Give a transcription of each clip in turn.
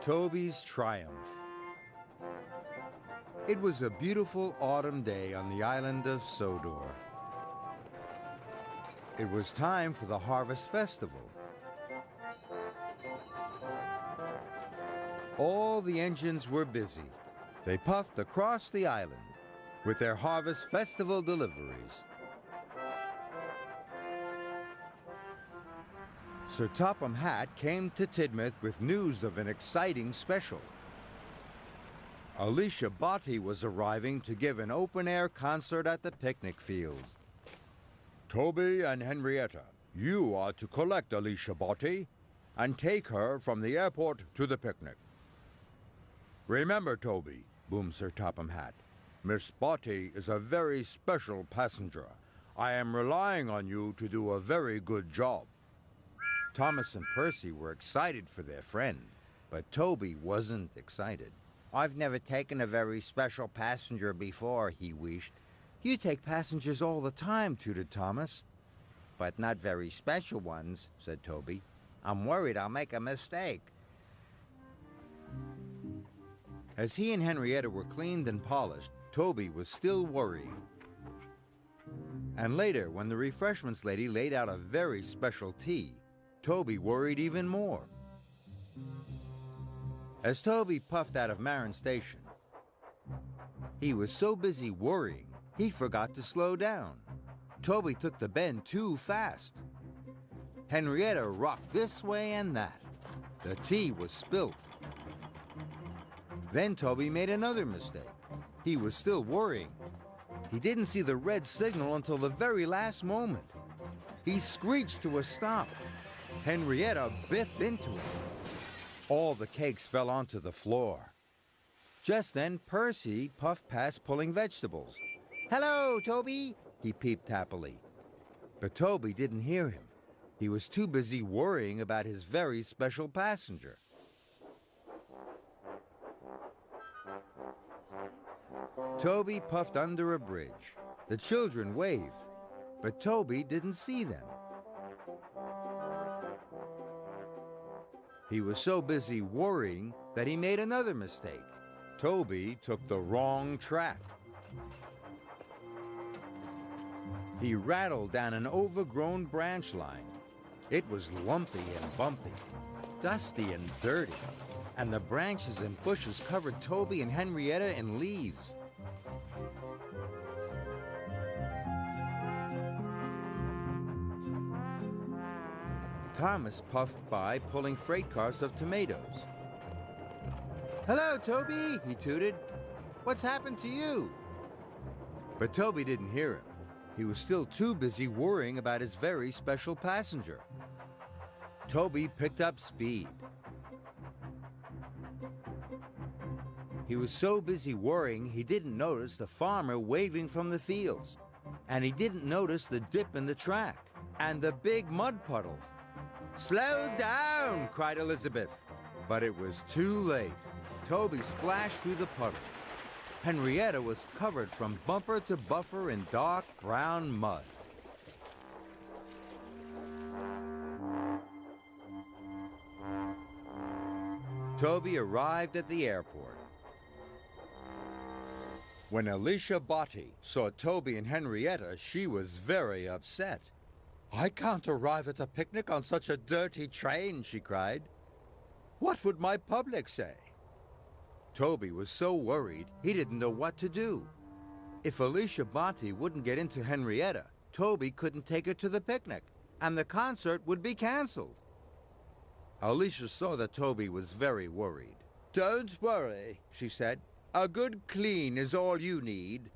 Toby's Triumph. It was a beautiful autumn day on the island of Sodor. It was time for the Harvest Festival. All the engines were busy. They puffed across the island with their Harvest Festival deliveries. Sir Topham Hatt came to Tidmouth with news of an exciting special. Alicia Botti was arriving to give an open-air concert at the picnic fields. Toby and Henrietta, you are to collect Alicia Botti and take her from the airport to the picnic. Remember, Toby, boomed Sir Topham Hatt, Miss Botti is a very special passenger. I am relying on you to do a very good job. Thomas and Percy were excited for their friend, but Toby wasn't excited. I've never taken a very special passenger before, he wished. You take passengers all the time, tooted Thomas. But not very special ones, said Toby. I'm worried I'll make a mistake. As he and Henrietta were cleaned and polished, Toby was still worried. And later, when the refreshments lady laid out a very special tea, Toby worried even more. As Toby puffed out of Marin Station, he was so busy worrying, he forgot to slow down. Toby took the bend too fast. Henrietta rocked this way and that. The tea was spilt. Then Toby made another mistake. He was still worrying. He didn't see the red signal until the very last moment. He screeched to a stop. Henrietta biffed into it. All the cakes fell onto the floor. Just then, Percy puffed past pulling vegetables. Hello, Toby, he peeped happily. But Toby didn't hear him. He was too busy worrying about his very special passenger. Toby puffed under a bridge. The children waved, but Toby didn't see them. He was so busy worrying that he made another mistake. Toby took the wrong track. He rattled down an overgrown branch line. It was lumpy and bumpy, dusty and dirty, and the branches and bushes covered Toby and Henrietta in leaves. Thomas puffed by, pulling freight cars of tomatoes. Hello, Toby, he tooted. What's happened to you? But Toby didn't hear him. He was still too busy worrying about his very special passenger. Toby picked up speed. He was so busy worrying he didn't notice the farmer waving from the fields. And he didn't notice the dip in the track and the big mud puddle. Slow down, cried Elizabeth. But it was too late. Toby splashed through the puddle. Henrietta was covered from bumper to buffer in dark brown mud. Toby arrived at the airport. When Alicia Botti saw Toby and Henrietta, she was very upset. I can't arrive at a picnic on such a dirty train, she cried. What would my public say? Toby was so worried he didn't know what to do. If Alicia Botti wouldn't get into Henrietta, Toby couldn't take her to the picnic, and the concert would be canceled. Alicia saw that Toby was very worried. Don't worry, she said. A good clean is all you need.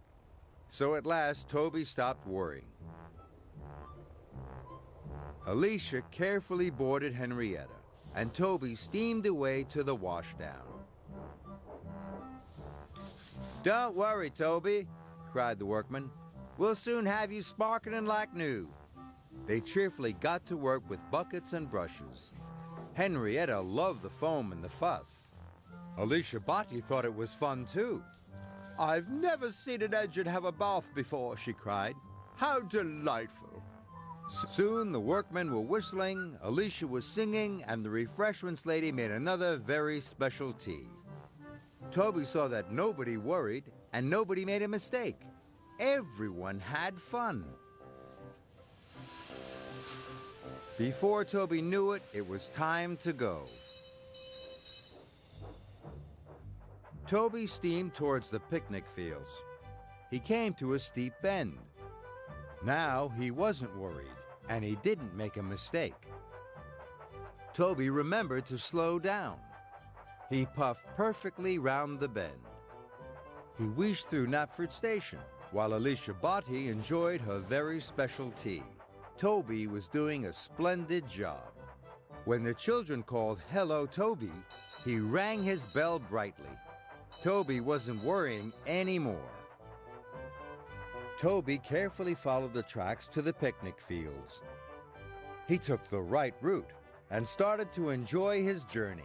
So at last, Toby stopped worrying. Alicia carefully boarded Henrietta, and Toby steamed away to the washdown. Don't worry, Toby, cried the workman. We'll soon have you sparkling like new. They cheerfully got to work with buckets and brushes. Henrietta loved the foam and the fuss. Alicia Botti thought it was fun, too. I've never seen an engine have a bath before, she cried. How delightful. Soon the workmen were whistling, Alicia was singing, and the refreshments lady made another very special tea. Toby saw that nobody worried and nobody made a mistake. Everyone had fun. Before Toby knew it, it was time to go. Toby steamed towards the picnic fields. He came to a steep bend. Now he wasn't worried, and he didn't make a mistake. Toby remembered to slow down. He puffed perfectly round the bend. He wheezed through Knapford Station, while Alicia Botti enjoyed her very special tea. Toby was doing a splendid job. When the children called "Hello, Toby," he rang his bell brightly. Toby wasn't worrying anymore. Toby carefully followed the tracks to the picnic fields. He took the right route and started to enjoy his journey.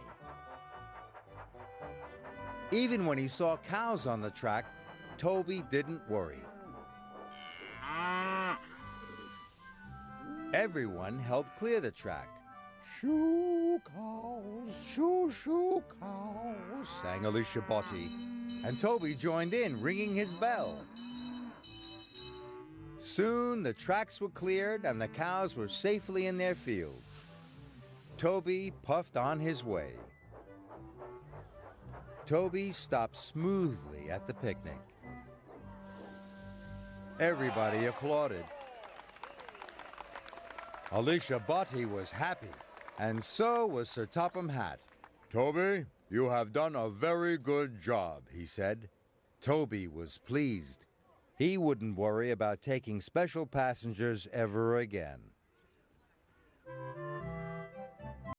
Even when he saw cows on the track, Toby didn't worry. Everyone helped clear the track. "Shoo cows, shoo, shoo cows," sang Alicia Botti, and Toby joined in, ringing his bell. Soon the tracks were cleared and the cows were safely in their field. Toby puffed on his way. Toby stopped smoothly at the picnic. Everybody applauded. Alicia Botti was happy, and so was Sir Topham Hatt. "Toby, you have done a very good job," he said. Toby was pleased. He wouldn't worry about taking special passengers ever again.